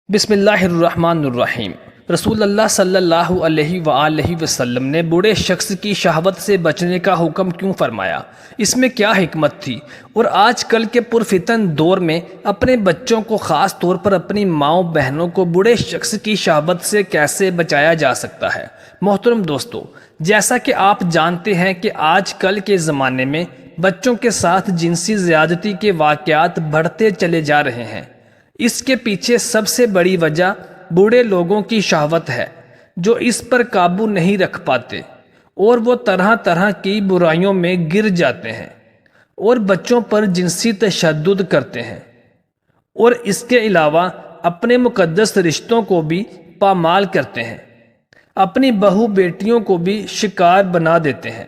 بسم اللہ الرحمن الرحیم۔ رسول اللہ صلی اللہ علیہ وآلہ وسلم نے بوڑھے شخص کی شہوت سے بچنے کا حکم کیوں فرمایا؟ اس میں کیا حکمت تھی؟ اور آج کل کے پرفتن دور میں اپنے بچوں کو، خاص طور پر اپنی ماؤں بہنوں کو بوڑھے شخص کی شہوت سے کیسے بچایا جا سکتا ہے؟ محترم دوستو، جیسا کہ آپ جانتے ہیں کہ آج کل کے زمانے میں بچوں کے ساتھ جنسی زیادتی کے واقعات بڑھتے چلے جا رہے ہیں۔ اس کے پیچھے سب سے بڑی وجہ بوڑھے لوگوں کی شہوت ہے، جو اس پر قابو نہیں رکھ پاتے اور وہ طرح طرح کی برائیوں میں گر جاتے ہیں اور بچوں پر جنسی تشدد کرتے ہیں، اور اس کے علاوہ اپنے مقدس رشتوں کو بھی پامال کرتے ہیں، اپنی بہو بیٹیوں کو بھی شکار بنا دیتے ہیں۔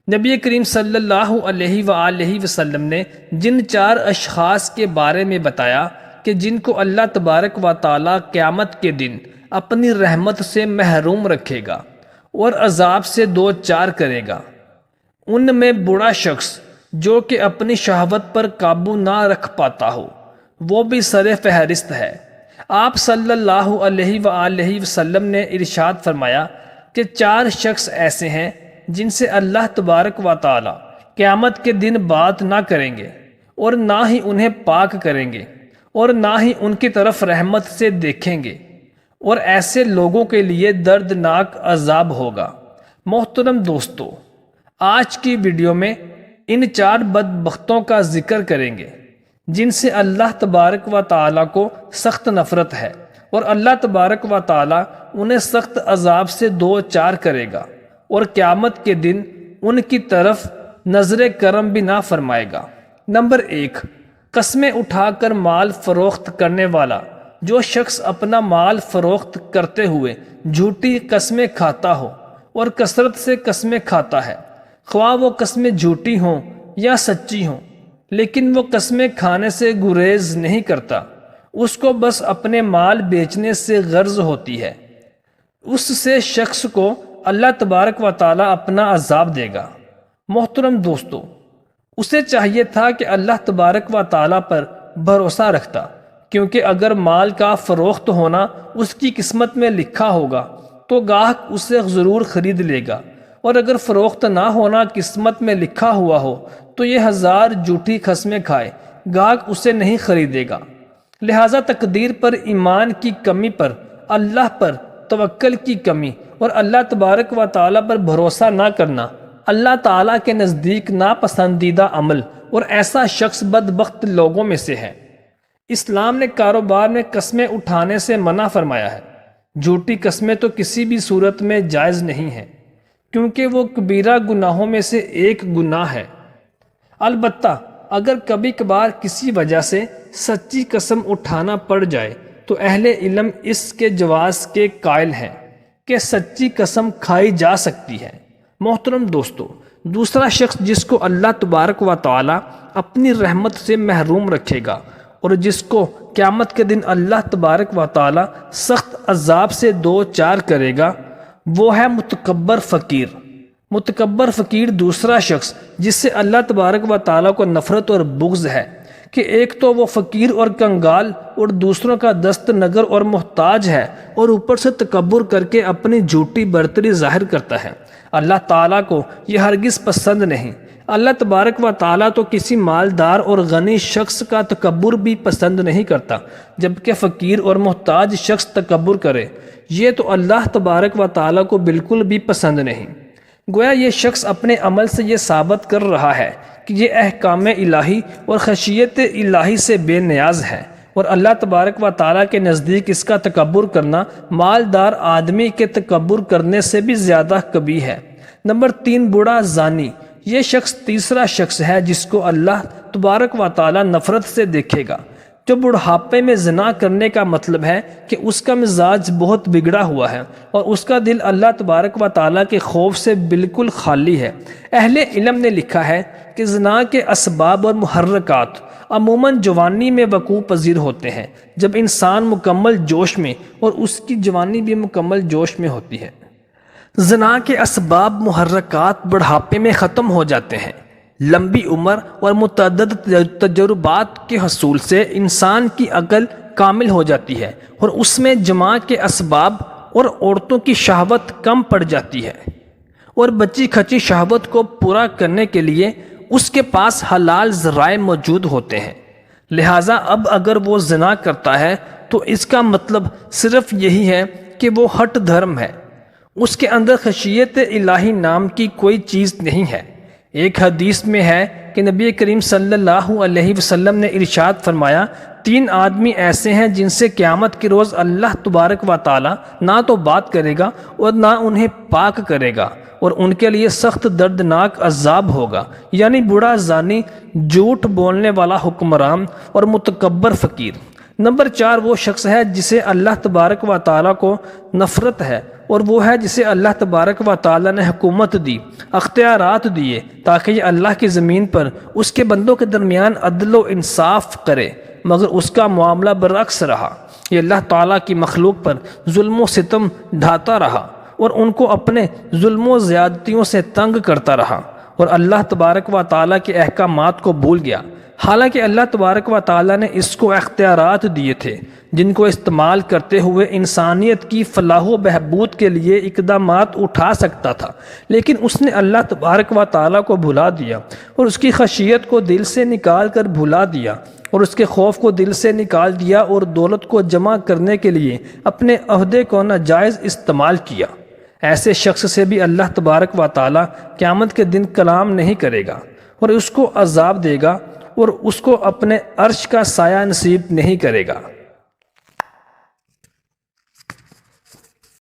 نبی کریم صلی اللہ علیہ وآلہ وسلم نے جن 4 اشخاص کے بارے میں بتایا کہ جن کو اللہ تبارک و تعالی قیامت کے دن اپنی رحمت سے محروم رکھے گا اور عذاب سے دوچار کرے گا، ان میں بوڑھا شخص جو کہ اپنی شہوت پر قابو نہ رکھ پاتا ہو، وہ بھی سر فہرست ہے۔ آپ صلی اللہ علیہ وآلہ وسلم نے ارشاد فرمایا کہ 4 شخص ایسے ہیں جن سے اللہ تبارک و تعالی قیامت کے دن بات نہ کریں گے اور نہ ہی انہیں پاک کریں گے اور نہ ہی ان کی طرف رحمت سے دیکھیں گے، اور ایسے لوگوں کے لیے دردناک عذاب ہوگا۔ محترم دوستو، آج کی ویڈیو میں ان 4 بدبختوں کا ذکر کریں گے جن سے اللہ تبارک و تعالیٰ کو سخت نفرت ہے، اور اللہ تبارک و تعالیٰ انہیں سخت عذاب سے دوچار کرے گا اور قیامت کے دن ان کی طرف نظر کرم بھی نہ فرمائے گا۔ نمبر 1، قسمیں اٹھا کر مال فروخت کرنے والا۔ جو شخص اپنا مال فروخت کرتے ہوئے جھوٹی قسمیں کھاتا ہو اور کثرت سے قسمیں کھاتا ہے، خواہ وہ قسمیں جھوٹی ہوں یا سچی ہوں، لیکن وہ قسمیں کھانے سے گریز نہیں کرتا، اس کو بس اپنے مال بیچنے سے غرض ہوتی ہے، اس سے شخص کو اللہ تبارک و تعالیٰ اپنا عذاب دے گا۔ محترم دوستو، اسے چاہیے تھا کہ اللہ تبارک و تعالیٰ پر بھروسہ رکھتا، کیونکہ اگر مال کا فروخت ہونا اس کی قسمت میں لکھا ہوگا تو گاہک اسے ضرور خرید لے گا، اور اگر فروخت نہ ہونا قسمت میں لکھا ہوا ہو تو یہ 1000 جھوٹی قسمیں کھائے گاہک اسے نہیں خریدے گا۔ لہٰذا تقدیر پر ایمان کی کمی پر، اللہ پر توکل کی کمی اور اللہ تبارک و تعالیٰ پر بھروسہ نہ کرنا اللہ تعالیٰ کے نزدیک ناپسندیدہ عمل اور ایسا شخص بدبخت لوگوں میں سے ہے۔ اسلام نے کاروبار میں قسمیں اٹھانے سے منع فرمایا ہے۔ جھوٹی قسمیں تو کسی بھی صورت میں جائز نہیں ہیں، کیونکہ وہ کبیرہ گناہوں میں سے ایک گناہ ہے۔ البتہ اگر کبھی کبھار کسی وجہ سے سچی قسم اٹھانا پڑ جائے تو اہل علم اس کے جواز کے قائل ہیں کہ سچی قسم کھائی جا سکتی ہے۔ محترم دوستو، دوسرا شخص جس کو اللہ تبارک و تعالی اپنی رحمت سے محروم رکھے گا اور جس کو قیامت کے دن اللہ تبارک و تعالی سخت عذاب سے دوچار کرے گا، وہ ہے متکبر فقیر۔ متکبر فقیر دوسرا شخص جس سے اللہ تبارک و تعالی کو نفرت اور بغض ہے کہ ایک تو وہ فقیر اور کنگال اور دوسروں کا دست نگر اور محتاج ہے، اور اوپر سے تکبر کر کے اپنی جھوٹی برتری ظاہر کرتا ہے۔ اللہ تعالیٰ کو یہ ہرگز پسند نہیں۔ اللہ تبارک و تعالیٰ تو کسی مالدار اور غنی شخص کا تکبر بھی پسند نہیں کرتا، جبکہ فقیر اور محتاج شخص تکبر کرے، یہ تو اللہ تبارک و تعالیٰ کو بالکل بھی پسند نہیں۔ گویا یہ شخص اپنے عمل سے یہ ثابت کر رہا ہے کہ یہ احکام الہی اور خشیت الہی سے بے نیاز ہے، اور اللہ تبارک و تعالیٰ کے نزدیک اس کا تکبر کرنا مالدار آدمی کے تکبر کرنے سے بھی زیادہ کبیح ہے۔ نمبر 3، بوڑھا زانی۔ یہ شخص تیسرا شخص ہے جس کو اللہ تبارک و تعالیٰ نفرت سے دیکھے گا۔ جو بڑھاپے میں زنا کرنے کا مطلب ہے کہ اس کا مزاج بہت بگڑا ہوا ہے اور اس کا دل اللہ تبارک و تعالیٰ کے خوف سے بالکل خالی ہے۔ اہل علم نے لکھا ہے کہ زنا کے اسباب اور محرکات عموماً جوانی میں وقوع پذیر ہوتے ہیں، جب انسان مکمل جوش میں اور اس کی جوانی بھی مکمل جوش میں ہوتی ہے۔ زنا کے اسباب محرکات بڑھاپے میں ختم ہو جاتے ہیں، لمبی عمر اور متعدد تجربات کے حصول سے انسان کی عقل کامل ہو جاتی ہے اور اس میں جماع کے اسباب اور عورتوں کی شہوت کم پڑ جاتی ہے، اور بچی کھچی شہوت کو پورا کرنے کے لیے اس کے پاس حلال ذرائع موجود ہوتے ہیں۔ لہٰذا اب اگر وہ زنا کرتا ہے تو اس کا مطلب صرف یہی ہے کہ وہ ہٹ دھرم ہے، اس کے اندر خشیت الہی نام کی کوئی چیز نہیں ہے۔ ایک حدیث میں ہے کہ نبی کریم صلی اللہ علیہ وسلم نے ارشاد فرمایا، 3 آدمی ایسے ہیں جن سے قیامت کے روز اللہ تبارک و تعالی نہ تو بات کرے گا اور نہ انہیں پاک کرے گا، اور ان کے لیے سخت دردناک عذاب ہوگا، یعنی بوڑھا زانی، جھوٹ بولنے والا حکمران اور متکبر فقیر۔ نمبر 4 وہ شخص ہے جسے اللہ تبارک و تعالیٰ کو نفرت ہے، اور وہ ہے جسے اللہ تبارک و تعالیٰ نے حکومت دی، اختیارات دیے تاکہ یہ اللہ کی زمین پر اس کے بندوں کے درمیان عدل و انصاف کرے، مگر اس کا معاملہ برعکس رہا۔ یہ اللہ تعالیٰ کی مخلوق پر ظلم و ستم ڈھاتا رہا اور ان کو اپنے ظلم و زیادتیوں سے تنگ کرتا رہا، اور اللہ تبارک و تعالیٰ کے احکامات کو بھول گیا، حالانکہ اللہ تبارک و تعالیٰ نے اس کو اختیارات دیے تھے جن کو استعمال کرتے ہوئے انسانیت کی فلاح و بہبود کے لیے اقدامات اٹھا سکتا تھا، لیکن اس نے اللہ تبارک و تعالیٰ کو بھلا دیا اور اس کی خشیت کو دل سے نکال کر بھلا دیا، اور اس کے خوف کو دل سے نکال دیا، اور دولت کو جمع کرنے کے لیے اپنے عہدے کو ناجائز استعمال کیا۔ ایسے شخص سے بھی اللہ تبارک و تعالیٰ قیامت کے دن کلام نہیں کرے گا اور اس کو عذاب دے گا، اور اس کو اپنے عرش کا سایہ نصیب نہیں کرے گا۔